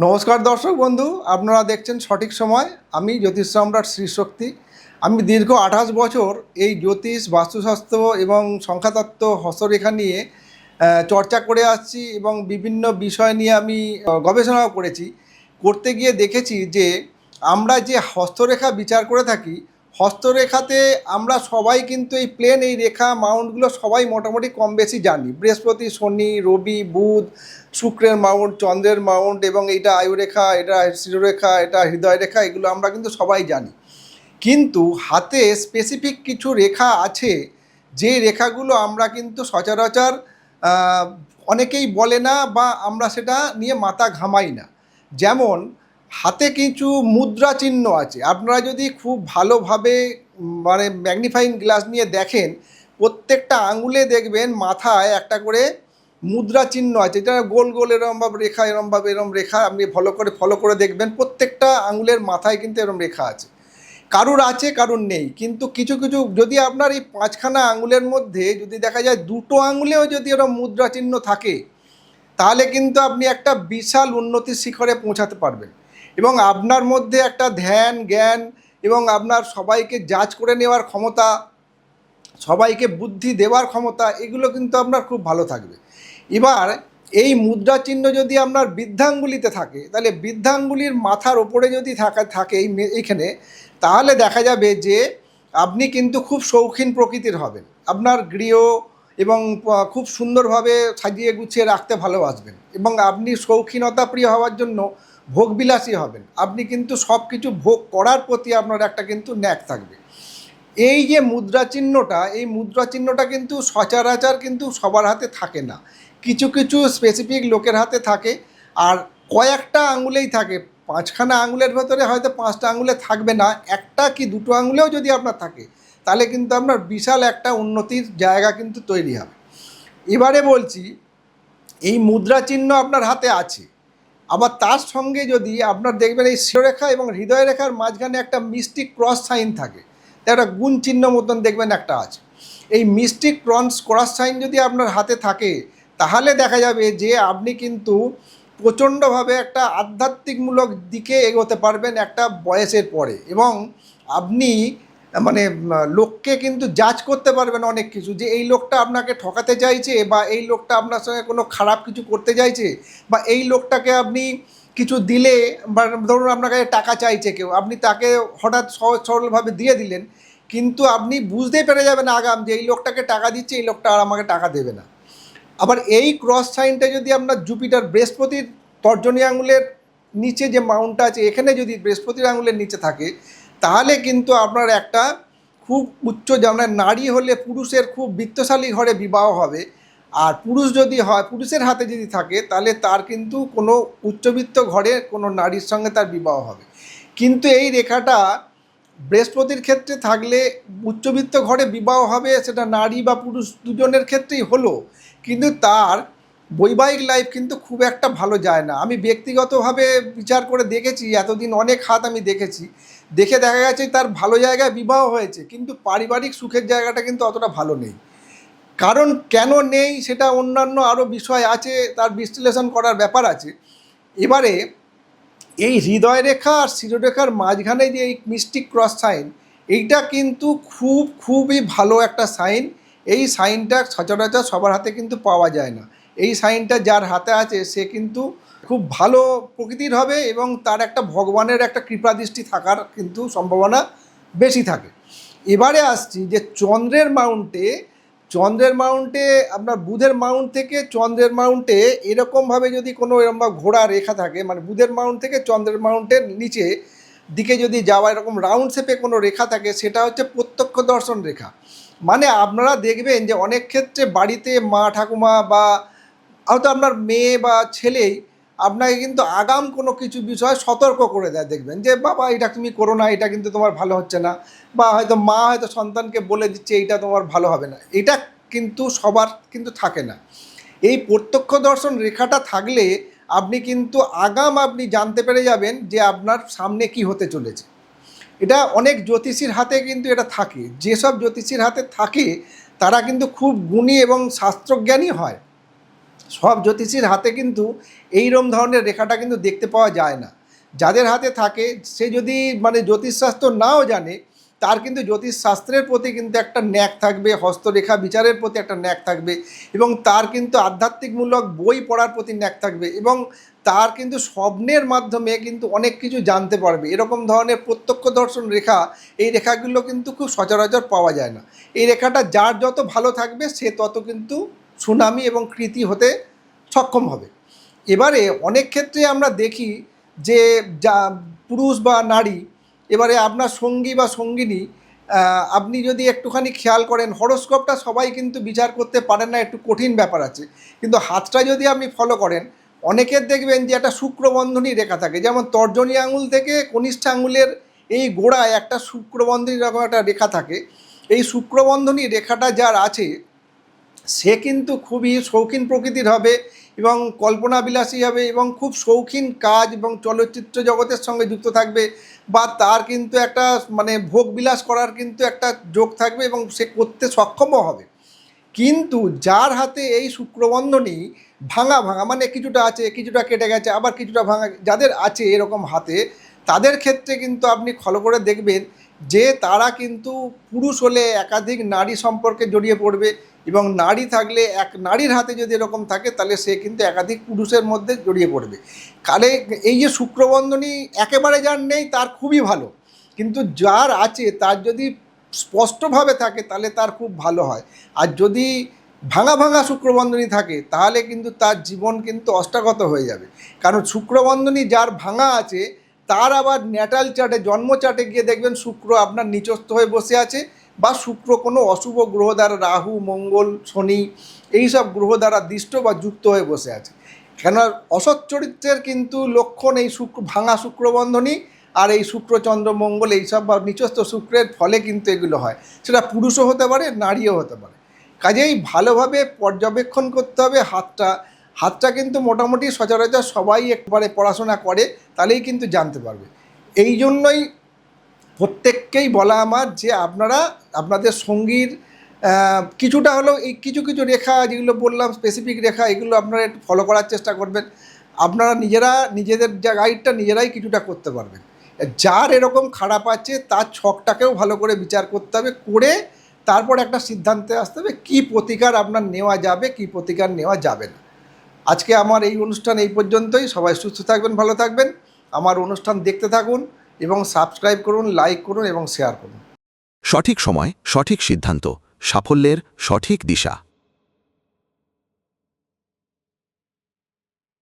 নমস্কার দর্শক বন্ধু, আপনারা দেখছেন সঠিক সময়। আমি জ্যোতিষ সম্রাট শ্রীশক্তি। আমি দীর্ঘ 28 বছর এই জ্যোতিষ, বাস্তুশাস্ত্র এবং সংখ্যাতত্ত্ব, হস্তরেখা নিয়ে চর্চা করে আসছি এবং বিভিন্ন বিষয় নিয়ে আমি গবেষণাও করেছি। করতে গিয়ে দেখেছি যে আমরা যে হস্তরেখা বিচার করে থাকি, হস্তরেখাতে আমরা সবাই কিন্তু এই প্লেন, এই রেখা মাউন্টগুলো সবাই মোটামুটি কম বেশি জানি। বৃহস্পতি, শনি, রবি, বুধ, শুক্রের মাউন্ট, চন্দ্রের মাউন্ট, এবং এইটা আয়ুরেখা, এটা শিরোরেখা, এটা হৃদয় রেখা, এগুলো আমরা কিন্তু সবাই জানি। কিন্তু হাতে স্পেসিফিক কিছু রেখা আছে, যে রেখাগুলো আমরা কিন্তু সচরাচর অনেকেই বলে না, বা আমরা সেটা নিয়ে মাথা ঘামাই না। যেমন হাতে কিছু মুদ্রা চিহ্ন আছে। আপনারা যদি খুব ভালোভাবে মানে ম্যাগনিফাইং গ্লাস নিয়ে দেখেন, প্রত্যেকটা আঙুলে দেখবেন মাথায় একটা করে মুদ্রা চিহ্ন আছে। এটা গোল গোল এরমভাবে রেখা, এরমভাবে এরম রেখা, আপনি ফলো করে দেখবেন প্রত্যেকটা আঙুলের মাথায় কিন্তু এরম রেখা আছে। কারুর আছে, কারুর নেই। কিন্তু কিছু কিছু, যদি আপনার এই 5খানা আঙুলের মধ্যে যদি দেখা যায় 2টো আঙুলেও যদি এরম মুদ্রা চিহ্ন থাকে, তাহলে কিন্তু আপনি একটা বিশাল উন্নতির শিখরে পৌঁছাতে পারবেন। এবং আপনার মধ্যে একটা ধ্যান, জ্ঞান এবং আপনার সবাইকে জাজ করে নেওয়ার ক্ষমতা, সবাইকে বুদ্ধি দেওয়ার ক্ষমতা, এগুলো কিন্তু আপনার খুব ভালো থাকবে। এবার এই মুদ্রা চিহ্ন যদি আপনার বৃদ্ধাঙ্গুলিতে থাকে, তাহলে বৃদ্ধাঙ্গুলির মাথার ওপরে যদি থাকে এইখানে, তাহলে দেখা যাবে যে আপনি কিন্তু খুব শৌখিন প্রকৃতির হবেন। আপনার গৃহ এবং খুব সুন্দরভাবে সাজিয়ে গুছিয়ে রাখতে ভালোবাসবেন, এবং আপনি শৌখিনতা প্রিয় হওয়ার জন্য ভোগবিলাসী হবেন। আপনি কিন্তু সব কিছু ভোগ করার প্রতি আপনার একটা কিন্তু ন্যাক থাকবে। এই যে মুদ্রা চিহ্নটা, এই মুদ্রা চিহ্নটা কিন্তু সচরাচর কিন্তু সবার হাতে থাকে না, কিছু কিছু স্পেসিফিক লোকের হাতে থাকে। আর কয়েকটা আঙুলেই থাকে। 5খানা আঙুলের ভেতরে হয়তো 5টা আঙুলে থাকবে না, একটা কি 2টো আঙুলেও যদি আপনার থাকে, তাহলে কিন্তু আপনার বিশাল একটা উন্নতির জায়গা কিন্তু তৈরি হবে। এবারে বলছি, এই মুদ্রা চিহ্ন আপনার হাতে আছে, আবার তার সঙ্গে যদি আপনার দেখবেন এই শিরোরেখা এবং হৃদয় রেখার মাঝখানে একটা মিস্টিক ক্রস সাইন থাকে, একটা গুণ চিহ্ন মতন দেখবেন একটা আছে। এই মিস্টিক ক্রস সাইন যদি আপনার হাতে থাকে, তাহলে দেখা যাবে যে আপনি কিন্তু প্রচণ্ডভাবে একটা আধ্যাত্মিকমূলক দিকে এগোতে পারবেন একটা বয়সের পরে। এবং আপনি মানে লোককে কিন্তু জাজ করতে পারবেন অনেক কিছু, যে এই লোকটা আপনাকে ঠকাতে চাইছে, বা এই লোকটা আপনার সঙ্গে কোনো খারাপ কিছু করতে চাইছে, বা এই লোকটাকে আপনি কিছু দিলে, বা ধরুন আপনার কাছে টাকা চাইছে কেউ, আপনি তাকে হঠাৎ সহজ সরলভাবে দিয়ে দিলেন, কিন্তু আপনি বুঝতেই পেরে যাবেন আগাম যে এই লোকটাকে টাকা দিচ্ছে, এই লোকটা আর আমাকে টাকা দেবে না। আবার এই ক্রস সাইনটা যদি আপনার জুপিটার, বৃহস্পতির তর্জনী আঙুলের নিচে যে মাউন্টটা আছে, এখানে যদি বৃহস্পতির আঙুলের নিচে থাকে, তাহলে কিন্তু আপনার একটা খুব উচ্চ, যেমন নারী হলে পুরুষের খুব বিত্তশালী ঘরে বিবাহ হবে, আর পুরুষ যদি হয়, পুরুষের হাতে যদি থাকে, তাহলে তার কিন্তু কোনো উচ্চবিত্ত ঘরে কোনো নারীর সঙ্গে তার বিবাহ হবে। কিন্তু এই রেখাটা বৃহস্পতির ক্ষেত্রে থাকলে উচ্চবিত্ত ঘরে বিবাহ হবে, সেটা নারী বা পুরুষ দুজনের ক্ষেত্রেই হলো, কিন্তু তার বৈবাহিক লাইফ কিন্তু খুব একটা ভালো যায় না। আমি ব্যক্তিগতভাবে বিচার করে দেখেছি, এতদিন অনেক হাত আমি দেখেছি, দেখে দেখা গেছে তার ভালো জায়গায় বিবাহ হয়েছে, কিন্তু পারিবারিক সুখের জায়গাটা কিন্তু অতটা ভালো নেই। কারণ কেন নেই সেটা অন্যান্য আরও বিষয় আছে, তার বিশ্লেষণ করার ব্যাপার আছে। এবারে এই হৃদয় রেখা আর শিরোরেখার মাঝখানে যে এই মিস্টিক ক্রস সাইন, এইটা কিন্তু খুবই ভালো একটা সাইন। এই সাইনটা সচরাচর সবার হাতে কিন্তু পাওয়া যায় না। এই সাইনটা যার হাতে আছে সে কিন্তু খুব ভালো প্রকৃতির হবে, এবং তার একটা ভগবানের একটা কৃপাদৃষ্টি থাকার কিন্তু সম্ভাবনা বেশি থাকে। এবারে আসছি যে চন্দ্রের মাউন্টে আপনার বুধের মাউন্ট থেকে চন্দ্রের মাউন্টে এরকমভাবে যদি কোনো এরকমভাবে ঘোড়া রেখা থাকে, মানে বুধের মাউন্ট থেকে চন্দ্রের মাউন্টের নিচে দিকে যদি যাওয়া এরকম রাউন্ড শেপে কোনো রেখা থাকে, সেটা হচ্ছে প্রত্যক্ষ দর্শন রেখা। মানে আপনারা দেখবেন যে অনেক ক্ষেত্রে বাড়িতে মা ঠাকুমা বা হয়তো আপনার মেয়ে বা ছেলেই আপনাকে কিন্তু আগাম কোনো কিছু বিষয় সতর্ক করে দেয়, দেখবেন যে বাবা এটা তুমি করো না, এটা কিন্তু তোমার ভালো হচ্ছে না, বা হয়তো মা হয়তো সন্তানকে বলে দিচ্ছে এইটা তোমার ভালো হবে না। এটা কিন্তু সবার কিন্তু থাকে না। এই প্রত্যক্ষ দর্শন রেখাটা থাকলে আপনি কিন্তু আগাম আপনি জানতে পেরে যাবেন যে আপনার সামনে কি হতে চলেছে। এটা অনেক জ্যোতিষীর হাতে কিন্তু এটা থাকে। যেসব জ্যোতিষীর হাতে থাকে তারা কিন্তু খুব গুণী এবং শাস্ত্রজ্ঞানী হয়। সব জ্যোতিষীর হাতে কিন্তু এইরকম ধরনের রেখাটা কিন্তু দেখতে পাওয়া যায় না। যাদের হাতে থাকে সে যদি মানে জ্যোতিষশাস্ত্র নাও জানে, তার কিন্তু জ্যোতিষশাস্ত্রের প্রতি কিন্তু একটা ন্যাক থাকবে, হস্তরেখা বিচারের প্রতি একটা ন্যাক থাকবে, এবং তার কিন্তু আধ্যাত্মিকমূলক বই পড়ার প্রতি ন্যাক থাকবে, এবং তার কিন্তু স্বপ্নের মাধ্যমে কিন্তু অনেক কিছু জানতে পারবে। এরকম ধরনের প্রত্যক্ষ দর্শন রেখা, এই রেখাগুলো কিন্তু খুব সচরাচর পাওয়া যায় না। এই রেখাটা যার যত ভালো থাকবে সে তত কিন্তু সুনামি এবং কৃতি হতে সক্ষম হবে। এবারে অনেক ক্ষেত্রে আমরা দেখি যে যা পুরুষ বা নারী, এবারে আপনার সঙ্গী বা সঙ্গিনী, আপনি যদি একটুখানি খেয়াল করেন, হরোস্কোপটা সবাই কিন্তু বিচার করতে পারেন না, একটু কঠিন ব্যাপার আছে। কিন্তু হাতটা যদি আপনি ফলো করেন, অনেকের দেখবেন যে একটা শুক্রবন্ধনী রেখা থাকে, যেমন তর্জনী আঙুল থেকে কনিষ্ঠ আঙুলের এই গোড়ায় একটা শুক্রবন্ধনী রকম একটা রেখা থাকে। এই শুক্রবন্ধনী রেখাটা যার আছে সে কিন্তু খুবই শৌখিন প্রকৃতির হবে, এবং কল্পনাবিলাসী হবে, এবং খুব শৌখিন কাজ এবং চলচ্চিত্র জগতের সঙ্গে যুক্ত থাকবে, বা তার কিন্তু একটা মানে ভোগবিলাস করার কিন্তু একটা যোগ থাকবে, এবং সে করতে সক্ষমও হবে। কিন্তু যার হাতে এই শুক্রবন্ধনী ভাঙা ভাঙা, মানে কিছুটা আছে, কিছুটা কেটে গেছে, আবার কিছুটা ভাঙা, যাদের আছে এরকম হাতে, তাদের ক্ষেত্রে কিন্তু আপনি ফলো করে দেখবেন যে তারা কিন্তু পুরুষ হলে একাধিক নারী সম্পর্কে জড়িয়ে পড়বে, এবং নারী থাকলে এক নারীর হাতে যদি এরকম থাকে তাহলে সে কিন্তু একাধিক পুরুষের মধ্যে জড়িয়ে পড়বে। কালে এই যে শুক্রবন্ধনী একেবারে যার নেই তার খুবই ভালো, কিন্তু যার আছে তার যদি স্পষ্টভাবে থাকে তাহলে তার খুব ভালো হয়। আর যদি ভাঙা ভাঙা শুক্রবন্ধনী থাকে তাহলে কিন্তু তার জীবন কিন্তু অষ্টাগত হয়ে যাবে। কারণ শুক্রবন্ধনী যার ভাঙা আছে তার আবার ন্যাটাল চার্টে, জন্ম চার্টে গিয়ে দেখবেন শুক্র আপনার নিচস্থ হয়ে বসে আছে, বা শুক্র কোনো অশুভ গ্রহ দ্বারা, রাহু, মঙ্গল, শনি, এইসব গ্রহ দ্বারা দৃষ্ট বা যুক্ত হয়ে বসে আছে। কেন অসৎ চরিত্রের কিন্তু লক্ষণ এই ভাঙা শুক্রবন্ধনী, আর এই শুক্র, চন্দ্র, মঙ্গল এইসব বা নিচস্থ শুক্রের ফলে কিন্তু এগুলো হয়। সেটা পুরুষও হতে পারে, নারীও হতে পারে। কাজেই ভালোভাবে পর্যবেক্ষণ করতে হবে হাতটা কিন্তু মোটামুটি সচরাচর সবাই একবারে পড়াশোনা করে, তাহলেই কিন্তু জানতে পারবে। এই জন্যই প্রত্যেককেই বলা আমার যে আপনারা আপনাদের সঙ্গীর কিছুটা হলেও এই কিছু কিছু রেখা যেগুলো বললাম, স্পেসিফিক রেখা, এগুলো আপনারা একটু ফলো করার চেষ্টা করবেন। আপনারা নিজেদের যা গাইডটা নিজেরাই কিছুটা করতে পারবেন। যার এরকম খারাপ আছে তার ছকটাকেও ভালো করে বিচার করতে হবে, করে তারপর একটা সিদ্ধান্তে আসতে হবে কী প্রতিকার আপনার নেওয়া যাবে, কী প্রতিকার নেওয়া যাবে না। আজকে আমার এই অনুষ্ঠান এই পর্যন্তই। সবাই সুস্থ থাকবেন, ভালো থাকবেন। আমার অনুষ্ঠান দেখতে থাকুন এবং সাবস্ক্রাইব করুন, লাইক করুন এবং শেয়ার করুন। সঠিক সময়, সঠিক সিদ্ধান্ত, সাফল্যের সঠিক দিশা।